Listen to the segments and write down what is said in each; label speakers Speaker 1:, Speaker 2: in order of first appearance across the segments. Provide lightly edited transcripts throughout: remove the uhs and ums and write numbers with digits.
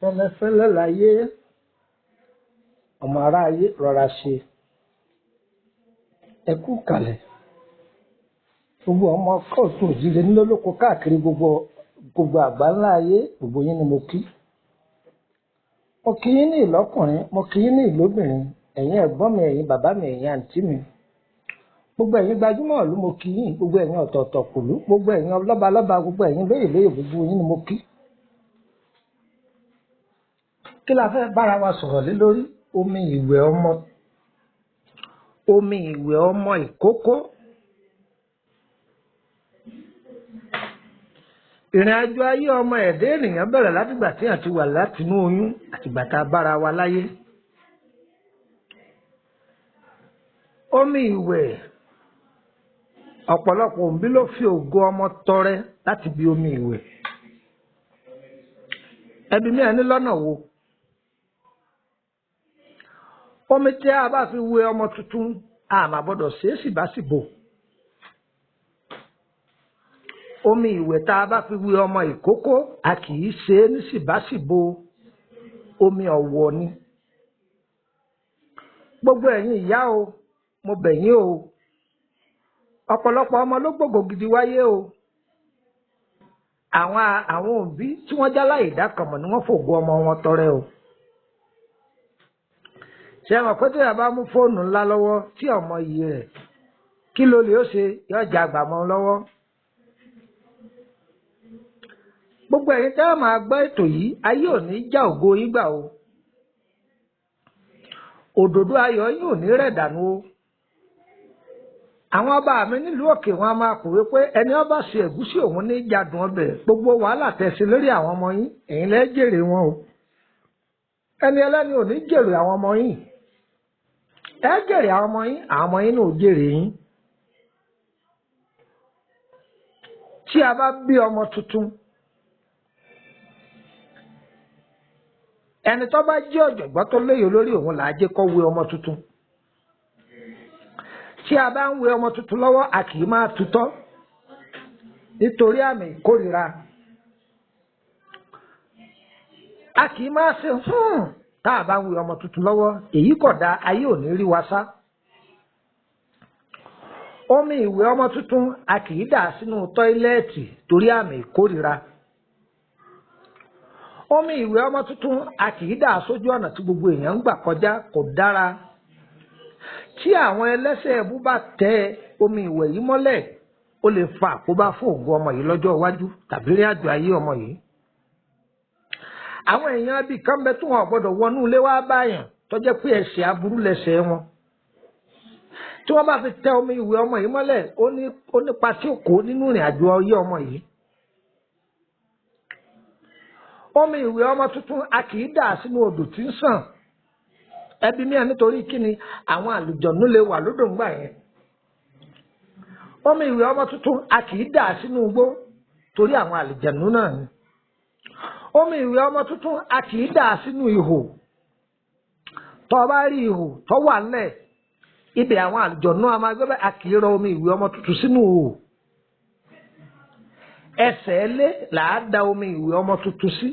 Speaker 1: Fẹ́lẹ́fẹ́lẹ́ láyé ọmọ aráyé rọra ṣe ẹ kú kalẹ̀ gbogbo ọmọ kóòtù òjìlé nílòlóko káàkiri gbogbo àgbáńlá ayé gbogbo yín ni mo kí yín ní ìlọ́kùnrin mo kí yín ní ìlóbìnrin ẹ̀yin ẹ̀gbọ́n mi ẹ̀yin bàbá mi ẹ̀yin àǹtí mi gbogbo ẹ̀yin gbajúmọ̀ ìlú mo kí yín gbogbo ẹ̀yin ọ̀tọ̀ọ̀tọ̀ kùlú gbogbo ẹ̀yin lọ́balọ́ba gbogbo ẹ̀yin lóyè gbogbo yín ni mo kí. Kí la fẹ́ bára wa sọ̀rọ̀ lé lórí? Omi ìwẹ̀ ọmọ ìkókó. Ìrìn àjò ayé ọmọ ẹ̀dá ènìyàn bẹ̀rẹ̀ látìgbà tí a ti wà látinú oyún àtìgbà tá a bára wa láyé. Omi ìwẹ̀ ọ̀pọ̀lọpọ̀ òbí ló fi ògo ọmọ tọrẹ láti bí omi ìwẹ̀. Ẹbí mi ẹni lọ́nà wo? Omi tí a bá fi wẹ ọmọ tuntun a máa gbọ́dọ̀ ṣe é síbáṣìbò. Omi ìwẹ̀ tá a bá fi wẹ ọmọ ìkókó a kì í ṣe é ní síbáṣìbò, omi ọ̀wọ̀ ni. Gbogbo ẹ̀yin ìyá o, mo bẹ̀ yín o, ọ̀pọ̀lọpọ̀ ọmọ ló gbogbo gidi wáyé o. Àwọn òbí tí wọ́n jálá ìdákànmọ̀ ni wọ́n fògo ọmọ wọn tọrẹ o. Ṣé mọ̀ pé tí a bá mú fóònù ńlá lọ́wọ́ tí ọmọ yìí rẹ̀ kí ló lè ó ṣe yọ jà àgbà mọ́ lọ́wọ́. Gbogbo ẹ̀yin tẹ́ ẹ máa gbọ́ ètò yìí ayé ò ní já ògo yín gbà o. Òdòdó ayọ̀ yín ò ní rẹ̀ dànù o. Àwọn ọba mi nílùú òkè wọn a máa kúrò pé ẹni ọba ṣe ẹ̀gúsí òun ní jádùn ọbẹ̀ gbogbo wàhálà tẹ̀sí lórí àwọn ọmọ yín ẹ̀yin lẹ́ jèrè wọn o. Ẹni ẹlẹ́ni ò ní jèrè àwọn ọmọ yín. Ẹ jèrè àwọn ọmọ yín náà ò jèrè yín. Tí a bá bí ọmọ tuntun, ẹni tó bá jẹ́ ọ̀jọ̀gbọ́n tó lóye lórí òun là á jẹ́ kó wẹ ọmọ tuntun. Tí a bá ń wẹ ọmọ tuntun lọ́wọ́ a kì í máa tutọ́ nítorí àmì ìkórìíra. A kì í máa ṣe tá a bá ń wẹ ọmọ tuntun lọ́wọ́ èyí kò dá ayé ò ní rí wa sá. Omi ìwẹ̀ ọmọ tuntun a kì í dà sínú tọ́ílẹ̀tì torí àmì ìkórìíra. Omi ìwẹ̀ ọmọ tuntun a kì í dà sójú ọ̀nà tí gbogbo èèyàn ń gbà kọjá kò dára. Tí àwọn ẹlẹ́ṣẹ̀ ẹbú bá tẹ omi ìwẹ̀ yìí mọ́lẹ̀ ó lè fa àkóbá fún ògo ọmọ yìí lọ́jọ́ iwájú tàbí rí àjò ayé ọmọ yìí. Àwọn èèyàn bíi kan bẹ tí wọn ò gbọdọ̀ wọnú ilé wá báyàn tó jẹ́ pé ẹ̀ṣẹ̀ aburú lẹ̀ṣẹ̀ wọn. Tí wọ́n bá fi tẹ omi ìwẹ̀ ọmọ yìí mọ́lẹ̀ ó nípa tí ó kó nínú ìrìn àjò ayé ọmọ yìí. Omi ìwẹ̀ ọmọ tuntun a kì í dà sínú odò tí ń sàn. Ẹbí mi à nítorí kíni àwọn àlùjọ̀nú lè wà lódò ńgbà yẹn. Omi ìwẹ̀ ọmọ tuntun a kì í dà sínú igbó torí àwọn àlìjẹ̀nú náà ni. Omi ìwẹ̀ ọmọ tuntun a kì í dà sínú ihò. Tó bá rí ihò tó wà ńlẹ̀ ibẹ̀ àwọn àlìjẹ̀nú a máa gbé bẹ́ẹ̀, a kì í rọ omi ìwẹ̀ ọmọ tuntun sínú ihò. Ẹsẹ̀ ilé là á da omi ìwẹ̀ ọmọ tuntun sí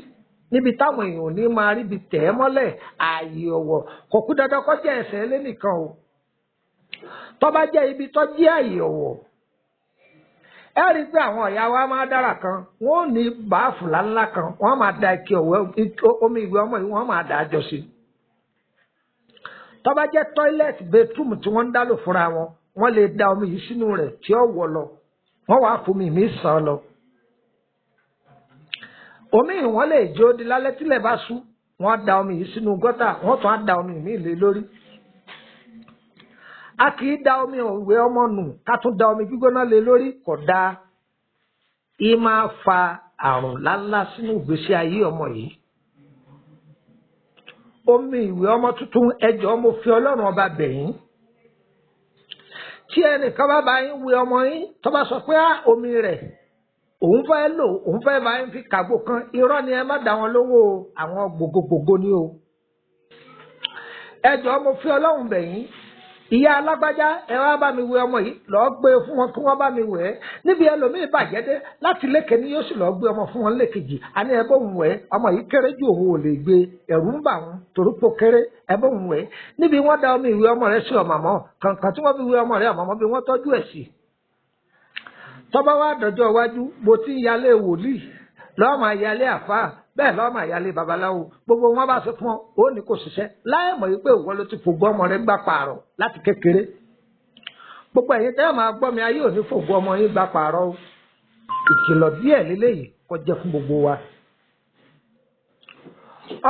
Speaker 1: níbi táwọn èèyàn ò ní máa rí ibi tẹ̀ ẹ́ mọ́lẹ̀ ààyè ọ̀wọ̀. Kò kú dandan kó jẹ́ ẹsẹ̀ ilé nìkan o. Tó bá jẹ́ ibi tó jẹ́ ààyè ọ̀wọ̀, ẹ rí i pé àwọn ìyá wa máa dára kan, wọ́n ò ní báàfù ńlá kan, wọ́n máa da ike ọ̀wẹ́ omi ìwẹ̀ ọmọ yìí wọ́n máa dà á jọ sí. Tó bá jẹ́ tọ́ílẹ̀tì bẹ́túmù tí wọ́n ń dálò fúnra wọn, wọ́n lè da omi yìí sínú rẹ̀ tí ó wọ̀ lọ, wọ́n wàá fomi mi sàn lọ. Omi yìí wọ́n lè jó di lálẹ́ tílẹ̀ bá ṣú, wọ́n da omi yìí sínú gọ́tà, wọ́n tún á da omi mi lé lórí. A kì í da omi ìwẹ̀ ọmọ nù ká tún da omi gbígbóná lé lórí, kò dáa. Í máa fa àrùn ńláńlá sínú ìgbésí ayé ọmọ yìí. Omi ìwẹ̀ ọmọ tuntun ẹ jọ̀ọ́ mo fi Ọlọ́run ọba bẹ̀ yín. Tí ẹnìkan bá bá yín wẹ̀ ọmọ yín tó bá sọ pé omi rẹ̀ òun fẹ́ lò, òun fẹ́ bá yín fi kàgbó kan, irọ́ ni ẹ má dá wọn lówó àwọn gbogbogbò ni o. Ẹ jọ̀ọ́ mo fi Ọlọ́run bẹ̀ yín. Ìyá alágbájá ẹ wá bá mi wẹ̀ ọmọ yìí, lọ́ọ́ gbé fún wọn kí wọ́n bá mi wẹ̀ ẹ́. Níbi ẹlòmíì bàjẹ́ dé láti lékè ni yóò sì lọ́ọ́ gbé ọmọ fún wọn lékejì. Àní ẹ bó ń wẹ̀ ọmọ yìí kéré jù òun ò lè gbé, ẹ̀rù ń bà wọn torípò kéré, ẹ bó ń wẹ̀. Níbi wọ́n da omi ìwẹ̀ ọmọ rẹ sí ọ̀màmọ́ kankan tí wọ́n fi wẹ̀ ọmọ rẹ ọ̀màmọ́ bí wọ́n tọ́jú ẹ̀ sí. Tọ́ba wá dọjọ́ iwájú bó ti ń yálé wòlíì lọ́ọ́ máa yálé àfáà bẹ́ẹ̀ lọ́ọ́ máa yálé babaláwo, gbogbo wọn bá ṣe fún ọ ó ní kò ṣiṣẹ́ láì mọ̀ yìí pé òwò ló ti fògbó ọmọ rẹ gbà pààrọ̀ láti kékeré. Gbogbo ẹ̀yin tẹ́ máa gbọ́ mi ayé ò ní fògbó ọmọ yín gbà pààrọ̀ o. Ìkìlọ̀ díẹ̀ lélẹ́yìí kó jẹ́ fún gbogbo wa.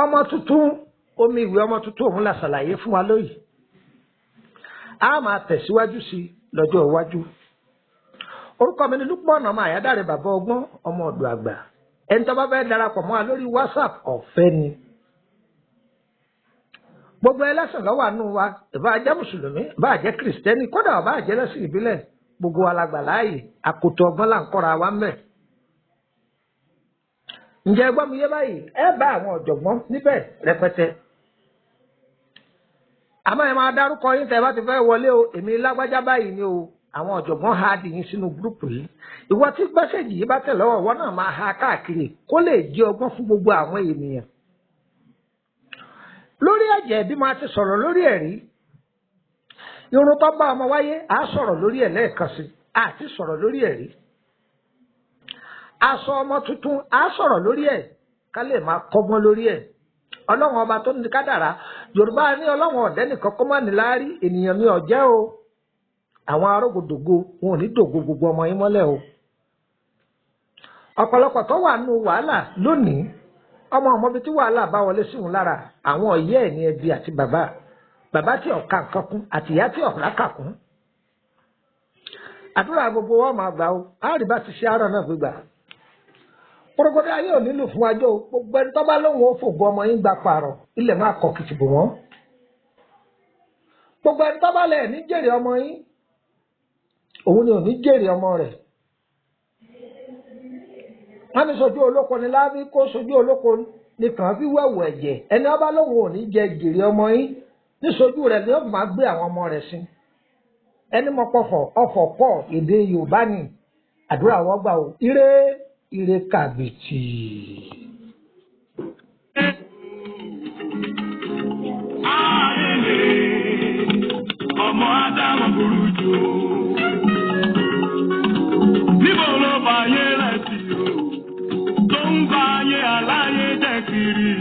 Speaker 1: Ọmọ tuntun, omi ìwẹ̀ ọmọ tuntun òun la ṣàlàyé fún wa lóyìí. A máa tẹ̀síwájú sí i lọ́jọ́ iwájú. Orúkọ mi ni Lúpọ̀nà ọmọ Àyádáre bàbá ọgbọ́n ọmọ ọ̀dọ̀ àgbà. Ẹni tó bá fẹ́ darapọ̀ mọ́ wa lórí WhatsApp ọ̀fẹ́ ni. Gbogbo ẹlẹ́sìn ló wà nínú wa, ìbá jẹ́ mùsùlùmí, ìbá jẹ́ kìrìsìtẹ́nì, kódà ìbá jẹ́ ẹlẹ́sìn ìbílẹ̀, gbogbo wa la gbà láàyè, àkótó ọgbọ́n là ń kọ́ra wa mẹ́. Ǹjẹ́ gbọ́ mi yé báyìí, ẹ bá àwọn ọ̀jọ̀gbọ́n níbẹ̀ rẹpẹtẹ. Àmọ́ ẹ máa dárúkọ yín tẹ́ bá ti fẹ́ wọlé o, èmi lágbájá báyìí ni o. Àwọn ọ̀jọ̀gbọ́n ha dì yín sínú gúrúùpù yìí. Ìwọ tí gbẹ́sẹ̀jì yìí bá tẹ̀ lọ́wọ́ ìwọ náà máa ha káàkiri kó lè jẹ́ ọgbọ́n fún gbogbo àwọn ènìyàn. Lórí ẹ̀jẹ̀ bí máa ti sọ̀rọ̀ lórí ẹ̀rí, irun tó bá ọmọ wáyé á sọ̀rọ̀ lórí ẹ̀ lẹ́ẹ̀kan sí, àti sọ̀rọ̀ lórí ẹ̀rí. Aṣọ ọmọ tuntun á sọ̀rọ̀ lórí ẹ̀ ká lè máa kọ́gbọ́n lórí ẹ̀. Ọlọ́run ọba tó ní kádàrá, Yorùbá ní Ọlọ́run ọ̀dẹ́ nìkan kọ́ mọ́ ní láárí, ènìyàn ní ọ̀jẹ́ o. Àwọn arógòdògo wọn ò ní dògo gbogbo ọmọ yín mọ́lẹ̀ o. Ọ̀pọ̀lọpọ̀ tó wà nínú wàhálà lónìí, ọmọ bíi tí wàhálà bá wọlé sí òun lára, àwọn ọ̀yẹ́ ẹ̀ ní ẹbí àti bàbá tí ọ̀ka nǹkan kún àti ìyá tí ọ̀rá kà kún. Àdúrà gbogbo wọn máa gbà o, àárí bá ti ṣe àárọ̀ náà gbégbà. Porogodo ayé ò nílò fún wájú o, gbogbo ẹni tó bá lóhùn ó fògbó ọmọ yín gbà pààrọ̀, ilẹ̀ máa kọ̀ kìtìbò wọn. Gbogbo ẹni tó bá lẹ̀ ní jèrè ọmọ yín, òun ni ò ní jèrè ọmọ rẹ̀. Wọ́n ní sojú olóko ni lábí kó sojú olóko nìkan fi wẹ̀wù ẹ̀jẹ̀. Ẹni ọba lóhùn ò ní jẹ jèrè ọmọ yín ní sojú rẹ̀ ni ó máa gbé àwọn ọmọ rẹ̀ sí. Ẹni mọ pọ̀fọ̀ ọ̀fọ̀ pọ̀ èdè Yorùbá ni àdúrà wọ́n gbà o. Ire kàbìtì. Ọmọ Ádámù burú jù. Níbo ló bá yé rẹ̀ sí o? Tó ń bá yé aláyé jẹ́ kiri.